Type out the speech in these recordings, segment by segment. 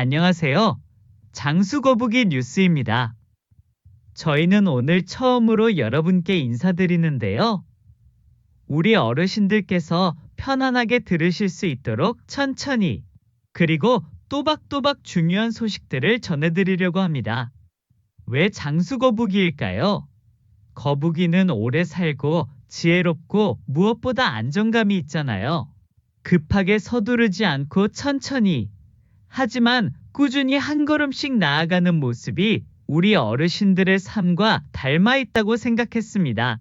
안녕하세요. 장수거북이 뉴스입니다. 저희는 오늘 처음으로 여러분께 인사드리는데요. 우리 어르신들께서 편안하게 들으실 수 있도록 천천히 그리고 또박또박 중요한 소식들을 전해드리려고 합니다. 왜 장수거북이일까요? 거북이는 오래 살고 지혜롭고 무엇보다 안정감이 있잖아요. 급하게 서두르지 않고 천천히 하지만 꾸준히 한 걸음씩 나아가는 모습이 우리 어르신들의 삶과 닮아 있다고 생각했습니다.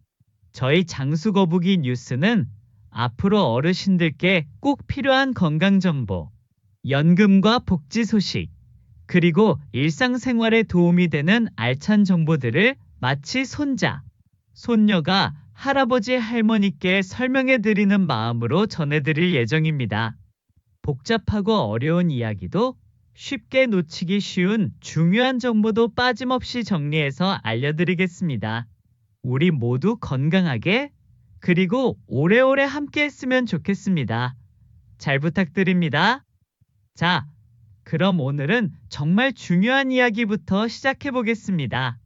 저희 장수거북이 뉴스는 앞으로 어르신들께 꼭 필요한 건강정보, 연금과 복지 소식, 그리고 일상생활에 도움이 되는 알찬 정보들을 마치 손자, 손녀가 할아버지 할머니께 설명해 드리는 마음으로 전해드릴 예정입니다. 복잡하고 어려운 이야기도 쉽게 놓치기 쉬운 중요한 정보도 빠짐없이 정리해서 알려드리겠습니다. 우리 모두 건강하게 그리고 오래오래 함께 했으면 좋겠습니다. 잘 부탁드립니다. 자, 그럼 오늘은 정말 중요한 이야기부터 시작해 보겠습니다.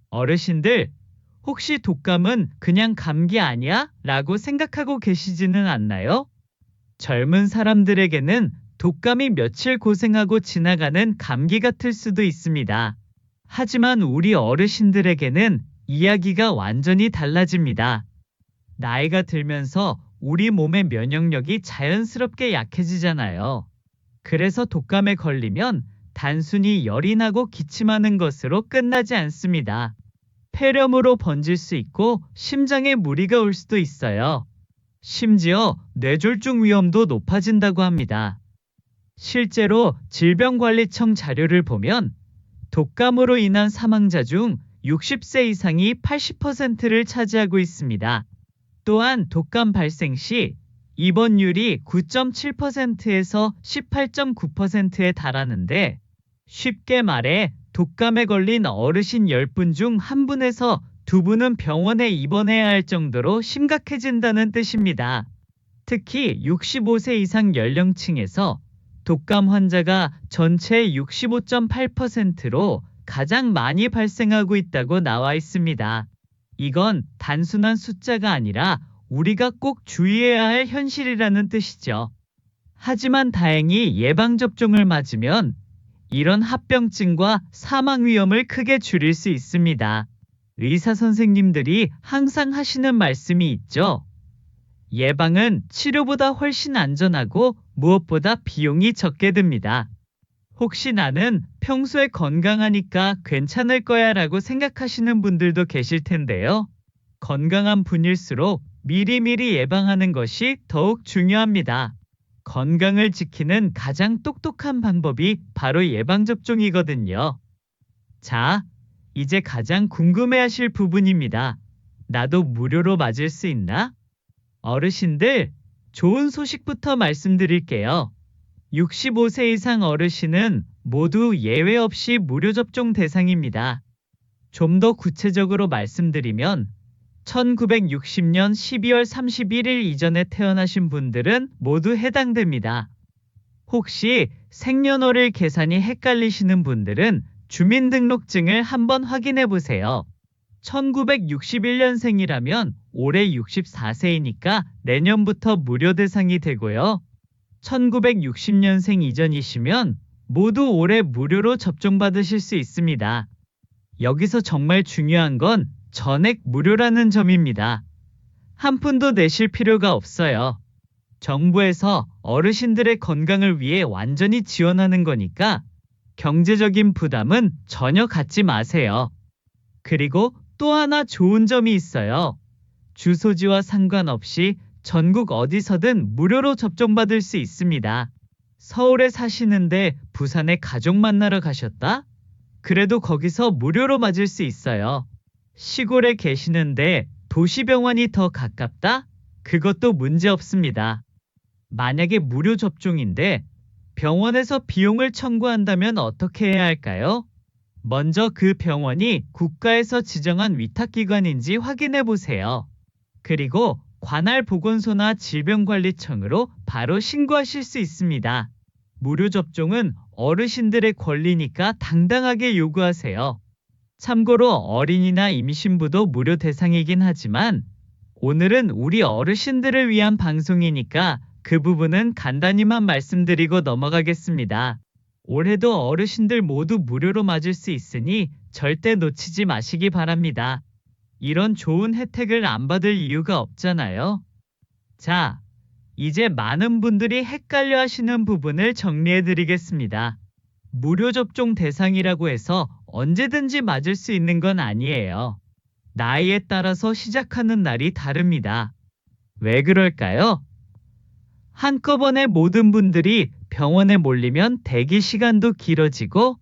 어르신들, 혹시 독감은 그냥 감기 아니야? 라고 생각하고 계시지는 않나요? 젊은 사람들에게는 독감이 며칠 고생하고 지나가는 감기 같을 수도 있습니다. 하지만 우리 어르신들에게는 이야기가 완전히 달라집니다. 나이가 들면서 우리 몸의 면역력이 자연스럽게 약해지잖아요. 그래서 독감에 걸리면 단순히 열이 나고 기침하는 것으로 끝나지 않습니다. 폐렴으로 번질 수 있고 심장에 무리가 올 수도 있어요. 심지어 뇌졸중 위험도 높아진다고 합니다. 실제로 질병관리청 자료를 보면 독감으로 인한 사망자 중 60세 이상이 80%를 차지하고 있습니다. 또한 독감 발생 시 입원율이 9.7%에서 18.9%에 달하는데 쉽게 말해 독감에 걸린 어르신 10분 중 1분에서 2분은 병원에 입원해야 할 정도로 심각해진다는 뜻입니다. 특히 65세 이상 연령층에서 독감 환자가 전체의 65.8%로 가장 많이 발생하고 있다고 나와 있습니다. 이건 단순한 숫자가 아니라 우리가 꼭 주의해야 할 현실이라는 뜻이죠. 하지만 다행히 예방접종을 맞으면 이런 합병증과 사망 위험을 크게 줄일 수 있습니다. 의사 선생님들이 항상 하시는 말씀이 있죠. 예방은 치료보다 훨씬 안전하고 무엇보다 비용이 적게 듭니다. 혹시 나는 평소에 건강하니까 괜찮을 거야 라고 생각하시는 분들도 계실 텐데요. 건강한 분일수록 미리미리 예방하는 것이 더욱 중요합니다. 건강을 지키는 가장 똑똑한 방법이 바로 예방접종이거든요. 자, 이제 가장 궁금해하실 부분입니다. 나도 무료로 맞을 수 있나? 어르신들, 좋은 소식부터 말씀드릴게요. 65세 이상 어르신은 모두 예외 없이 무료 접종 대상입니다. 좀 더 구체적으로 말씀드리면 1960년 12월 31일 이전에 태어나신 분들은 모두 해당됩니다. 혹시 생년월일 계산이 헷갈리시는 분들은 주민등록증을 한번 확인해 보세요. 1961년생이라면 올해 64세이니까 내년부터 무료 대상이 되고요. 1960년생 이전이시면 모두 올해 무료로 접종받으실 수 있습니다. 여기서 정말 중요한 건 전액 무료라는 점입니다. 한 푼도 내실 필요가 없어요. 정부에서 어르신들의 건강을 위해 완전히 지원하는 거니까 경제적인 부담은 전혀 갖지 마세요. 그리고 또 하나 좋은 점이 있어요. 주소지와 상관없이 전국 어디서든 무료로 접종받을 수 있습니다. 서울에 사시는데 부산에 가족 만나러 가셨다? 그래도 거기서 무료로 맞을 수 있어요. 시골에 계시는데 도시병원이 더 가깝다? 그것도 문제 없습니다. 만약에 무료 접종인데 병원에서 비용을 청구한다면 어떻게 해야 할까요? 먼저 그 병원이 국가에서 지정한 위탁기관인지 확인해 보세요. 그리고 관할 보건소나 질병관리청으로 바로 신고하실 수 있습니다. 무료 접종은 어르신들의 권리니까 당당하게 요구하세요. 참고로 어린이나 임신부도 무료 대상이긴 하지만 오늘은 우리 어르신들을 위한 방송이니까 그 부분은 간단히만 말씀드리고 넘어가겠습니다. 올해도 어르신들 모두 무료로 맞을 수 있으니 절대 놓치지 마시기 바랍니다. 이런 좋은 혜택을 안 받을 이유가 없잖아요. 자, 이제 많은 분들이 헷갈려 하시는 부분을 정리해 드리겠습니다. 무료 접종 대상이라고 해서 언제든지 맞을 수 있는 건 아니에요. 나이에 따라서 시작하는 날이 다릅니다. 왜 그럴까요? 한꺼번에 모든 분들이 병원에 몰리면 대기 시간도 길어지고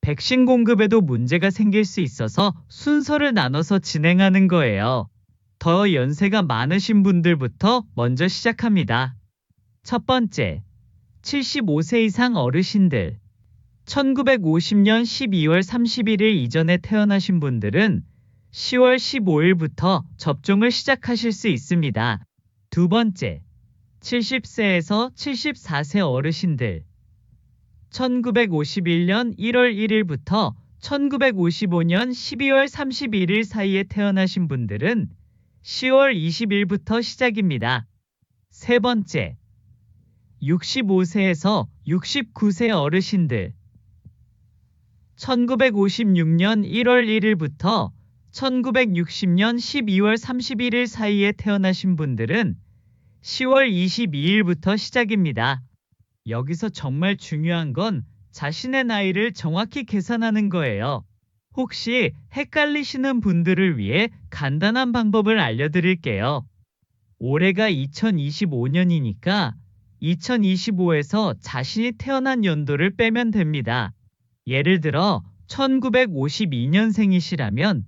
백신 공급에도 문제가 생길 수 있어서 순서를 나눠서 진행하는 거예요. 더 연세가 많으신 분들부터 먼저 시작합니다. 첫 번째, 75세 이상 어르신들. 1950년 12월 31일 이전에 태어나신 분들은 10월 15일부터 접종을 시작하실 수 있습니다. 두 번째, 70세에서 74세 어르신들. 1951년 1월 1일부터 1955년 12월 31일 사이에 태어나신 분들은 10월 20일부터 시작입니다. 세 번째, 65세에서 69세 어르신들. 1956년 1월 1일부터 1960년 12월 31일 사이에 태어나신 분들은 10월 22일부터 시작입니다. 여기서 정말 중요한 건 자신의 나이를 정확히 계산하는 거예요. 혹시 헷갈리시는 분들을 위해 간단한 방법을 알려드릴게요. 올해가 2025년이니까 2025에서 자신이 태어난 연도를 빼면 됩니다. 예를 들어 1952년생이시라면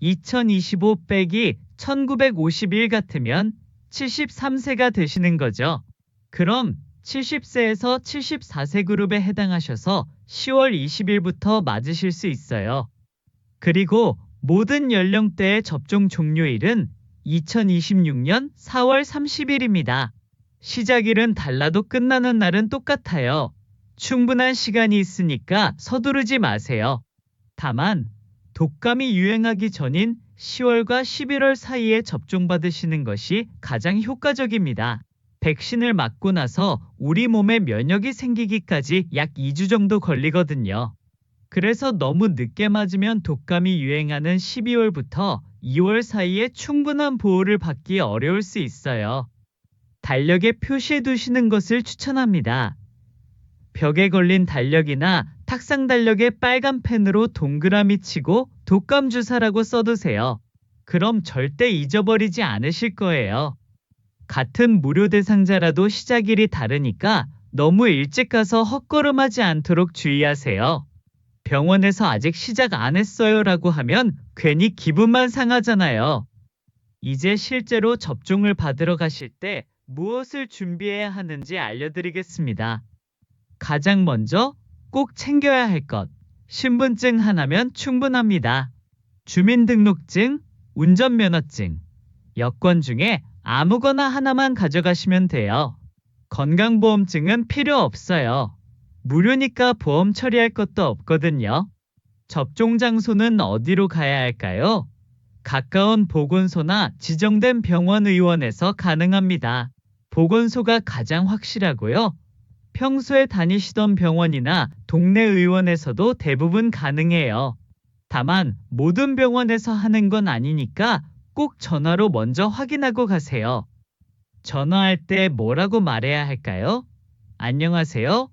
2025 빼기 1951 같으면 73세가 되시는 거죠. 그럼 70세에서 74세 그룹에 해당하셔서 10월 20일부터 맞으실 수 있어요. 그리고 모든 연령대의 접종 종료일은 2026년 4월 30일입니다. 시작일은 달라도 끝나는 날은 똑같아요. 충분한 시간이 있으니까 서두르지 마세요. 다만 독감이 유행하기 전인 10월과 11월 사이에 접종받으시는 것이 가장 효과적입니다. 백신을 맞고 나서 우리 몸에 면역이 생기기까지 약 2주 정도 걸리거든요. 그래서 너무 늦게 맞으면 독감이 유행하는 12월부터 2월 사이에 충분한 보호를 받기 어려울 수 있어요. 달력에 표시해 두시는 것을 추천합니다. 벽에 걸린 달력이나 탁상 달력에 빨간 펜으로 동그라미 치고 독감 주사라고 써두세요. 그럼 절대 잊어버리지 않으실 거예요. 같은 무료 대상자라도 시작일이 다르니까 너무 일찍 가서 헛걸음하지 않도록 주의하세요. 병원에서 아직 시작 안 했어요 라고 하면 괜히 기분만 상하잖아요. 이제 실제로 접종을 받으러 가실 때 무엇을 준비해야 하는지 알려드리겠습니다. 가장 먼저 꼭 챙겨야 할 것, 신분증 하나면 충분합니다. 주민등록증, 운전면허증, 여권 중에 아무거나 하나만 가져가시면 돼요. 건강보험증은 필요 없어요. 무료니까 보험 처리할 것도 없거든요. 접종 장소는 어디로 가야 할까요? 가까운 보건소나 지정된 병원 의원에서 가능합니다. 보건소가 가장 확실하고요. 평소에 다니시던 병원이나 동네 의원에서도 대부분 가능해요. 다만 모든 병원에서 하는 건 아니니까 꼭 전화로 먼저 확인하고 가세요. 전화할 때 뭐라고 말해야 할까요? 안녕하세요.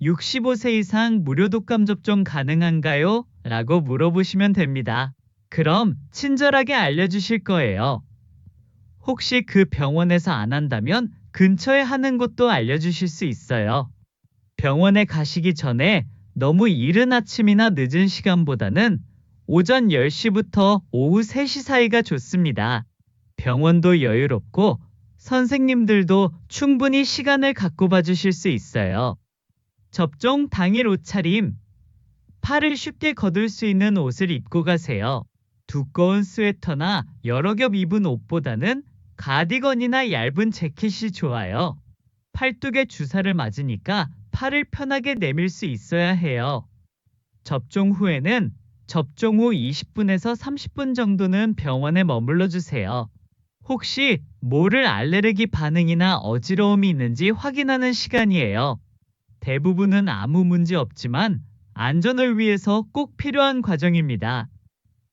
65세 이상 무료 독감 접종 가능한가요? 라고 물어보시면 됩니다. 그럼 친절하게 알려주실 거예요. 혹시 그 병원에서 안 한다면 근처에 하는 곳도 알려주실 수 있어요. 병원에 가시기 전에 너무 이른 아침이나 늦은 시간보다는 오전 10시부터 오후 3시 사이가 좋습니다. 병원도 여유롭고 선생님들도 충분히 시간을 갖고 봐주실 수 있어요. 접종 당일 옷차림. 팔을 쉽게 거둘 수 있는 옷을 입고 가세요. 두꺼운 스웨터나 여러 겹 입은 옷보다는 가디건이나 얇은 재킷이 좋아요. 팔뚝에 주사를 맞으니까 팔을 편하게 내밀 수 있어야 해요. 접종 후에는 접종 후 20분에서 30분 정도는 병원에 머물러 주세요. 혹시 모를 알레르기 반응이나 어지러움이 있는지 확인하는 시간이에요. 대부분은 아무 문제 없지만 안전을 위해서 꼭 필요한 과정입니다.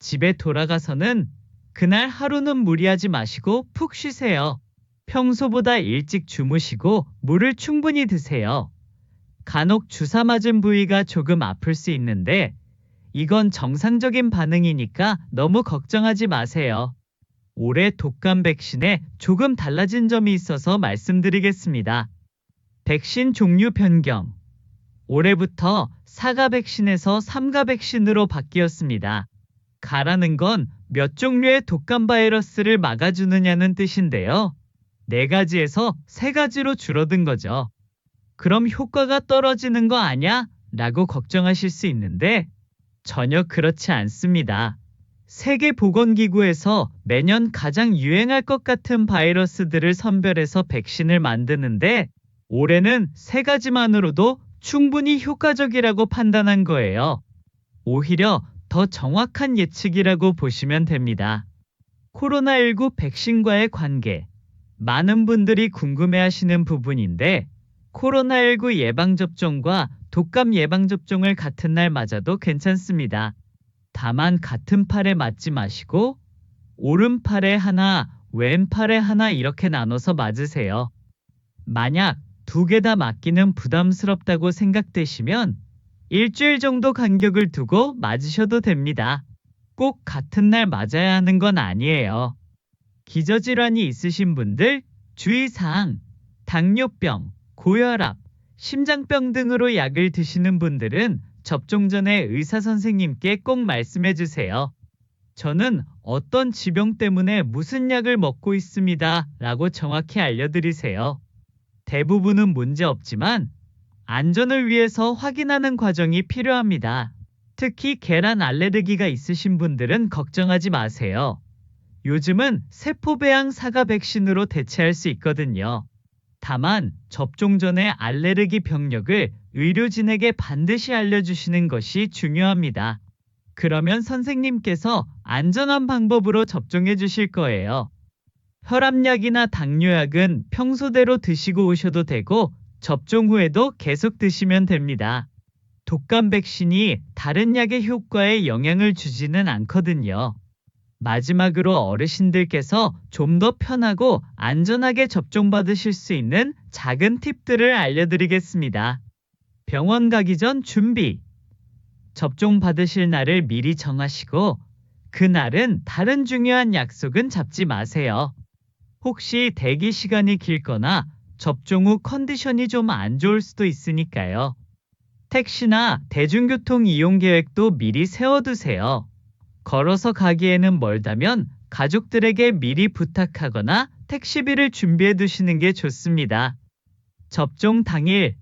집에 돌아가서는 그날 하루는 무리하지 마시고 푹 쉬세요. 평소보다 일찍 주무시고 물을 충분히 드세요. 간혹 주사 맞은 부위가 조금 아플 수 있는데 이건 정상적인 반응이니까 너무 걱정하지 마세요. 올해 독감 백신에 조금 달라진 점이 있어서 말씀드리겠습니다. 백신 종류 변경. 올해부터 4가 백신에서 3가 백신으로 바뀌었습니다. 가라는 건 몇 종류의 독감 바이러스를 막아주느냐는 뜻인데요. 4가지에서 3가지로 줄어든 거죠. 그럼 효과가 떨어지는 거 아냐? 라고 걱정하실 수 있는데 전혀 그렇지 않습니다. 세계보건기구에서 매년 가장 유행할 것 같은 바이러스들을 선별해서 백신을 만드는데 올해는 3가지만으로도 충분히 효과적이라고 판단한 거예요. 오히려 더 정확한 예측이라고 보시면 됩니다. 코로나19 백신과의 관계. 많은 분들이 궁금해하시는 부분인데 코로나19 예방접종과 독감 예방접종을 같은 날 맞아도 괜찮습니다. 다만 같은 팔에 맞지 마시고 오른팔에 하나, 왼팔에 하나 이렇게 나눠서 맞으세요. 만약 2개 다 맞기는 부담스럽다고 생각되시면 일주일 정도 간격을 두고 맞으셔도 됩니다. 꼭 같은 날 맞아야 하는 건 아니에요. 기저질환이 있으신 분들, 주의사항, 당뇨병, 고혈압, 심장병 등으로 약을 드시는 분들은 접종 전에 의사 선생님께 꼭 말씀해 주세요. 저는 어떤 지병 때문에 무슨 약을 먹고 있습니다. 라고 정확히 알려드리세요. 대부분은 문제 없지만 안전을 위해서 확인하는 과정이 필요합니다. 특히 계란 알레르기가 있으신 분들은 걱정하지 마세요. 요즘은 세포배양 사가 백신으로 대체할 수 있거든요. 다만 접종 전에 알레르기 병력을 의료진에게 반드시 알려주시는 것이 중요합니다. 그러면 선생님께서 안전한 방법으로 접종해 주실 거예요. 혈압약이나 당뇨약은 평소대로 드시고 오셔도 되고 접종 후에도 계속 드시면 됩니다. 독감 백신이 다른 약의 효과에 영향을 주지는 않거든요. 마지막으로 어르신들께서 좀 더 편하고 안전하게 접종받으실 수 있는 작은 팁들을 알려드리겠습니다. 병원 가기 전 준비. 접종 받으실 날을 미리 정하시고 그날은 다른 중요한 약속은 잡지 마세요. 혹시 대기 시간이 길거나 접종 후 컨디션이 좀 안 좋을 수도 있으니까요. 택시나 대중교통 이용 계획도 미리 세워두세요. 걸어서 가기에는 멀다면 가족들에게 미리 부탁하거나 택시비를 준비해 두시는 게 좋습니다. 접종 당일.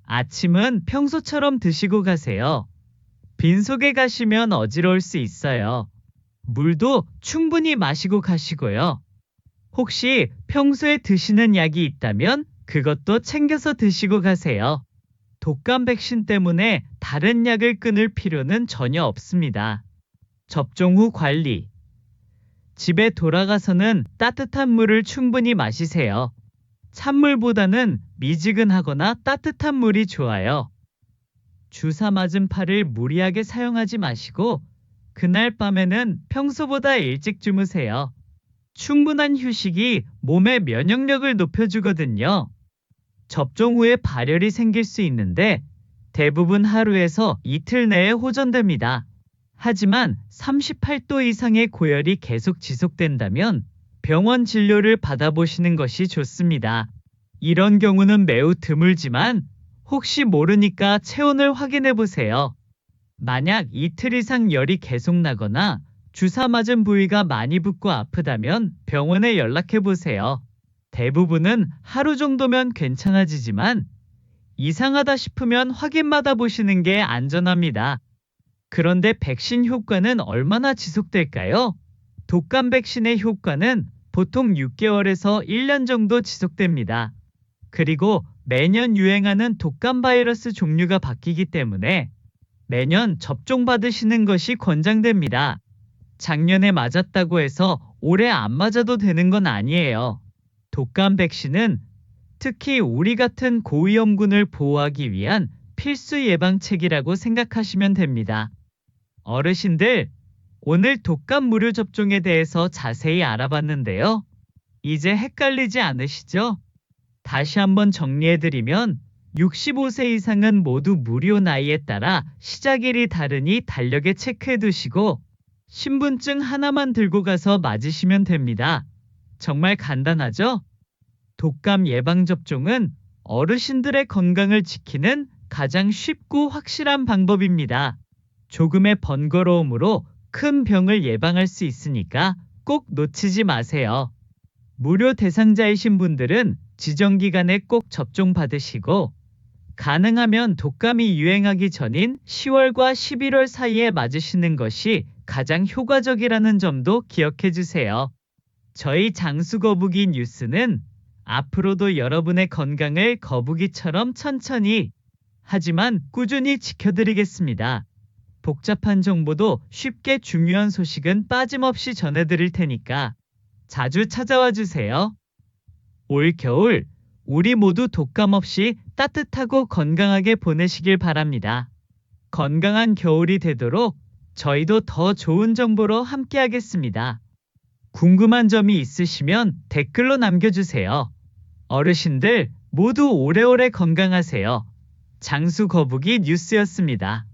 아침은 평소처럼 드시고 가세요. 빈속에 가시면 어지러울 수 있어요. 물도 충분히 마시고 가시고요. 혹시 평소에 드시는 약이 있다면 그것도 챙겨서 드시고 가세요. 독감 백신 때문에 다른 약을 끊을 필요는 전혀 없습니다. 접종 후 관리. 집에 돌아가서는 따뜻한 물을 충분히 마시세요. 찬물보다는 미지근하거나 따뜻한 물이 좋아요. 주사 맞은 팔을 무리하게 사용하지 마시고 그날 밤에는 평소보다 일찍 주무세요. 충분한 휴식이 몸의 면역력을 높여주거든요. 접종 후에 발열이 생길 수 있는데 대부분 하루에서 이틀 내에 호전됩니다. 하지만 38도 이상의 고열이 계속 지속된다면 병원 진료를 받아보시는 것이 좋습니다. 이런 경우는 매우 드물지만 혹시 모르니까 체온을 확인해 보세요. 만약 이틀 이상 열이 계속 나거나 주사 맞은 부위가 많이 붓고 아프다면 병원에 연락해 보세요. 대부분은 하루 정도면 괜찮아지지만 이상하다 싶으면 확인 받아보시는 게 안전합니다. 그런데 백신 효과는 얼마나 지속될까요? 독감 백신의 효과는 보통 6개월에서 1년 정도 지속됩니다. 그리고 매년 유행하는 독감 바이러스 종류가 바뀌기 때문에 매년 접종받으시는 것이 권장됩니다. 작년에 맞았다고 해서 올해 안 맞아도 되는 건 아니에요. 독감 백신은 특히 우리 같은 고위험군을 보호하기 위한 필수 예방책이라고 생각하시면 됩니다. 어르신들, 오늘 독감 무료 접종에 대해서 자세히 알아봤는데요. 이제 헷갈리지 않으시죠? 다시 한번 정리해드리면 65세 이상은 모두 무료 나이에 따라 시작일이 다르니 달력에 체크해두시고 신분증 하나만 들고 가서 맞으시면 됩니다. 정말 간단하죠? 독감 예방접종은 어르신들의 건강을 지키는 가장 쉽고 확실한 방법입니다. 조금의 번거로움으로 큰 병을 예방할 수 있으니까 꼭 놓치지 마세요. 무료 대상자이신 분들은 지정기간에 꼭 접종 받으시고 가능하면 독감이 유행하기 전인 10월과 11월 사이에 맞으시는 것이 가장 효과적이라는 점도 기억해 주세요. 저희 장수거북이 뉴스는 앞으로도 여러분의 건강을 거북이처럼 천천히 하지만 꾸준히 지켜드리겠습니다. 복잡한 정보도 쉽게 중요한 소식은 빠짐없이 전해드릴 테니까 자주 찾아와 주세요. 올 겨울 우리 모두 독감 없이 따뜻하고 건강하게 보내시길 바랍니다. 건강한 겨울이 되도록 저희도 더 좋은 정보로 함께하겠습니다. 궁금한 점이 있으시면 댓글로 남겨주세요. 어르신들 모두 오래오래 건강하세요. 장수거북이 뉴스였습니다.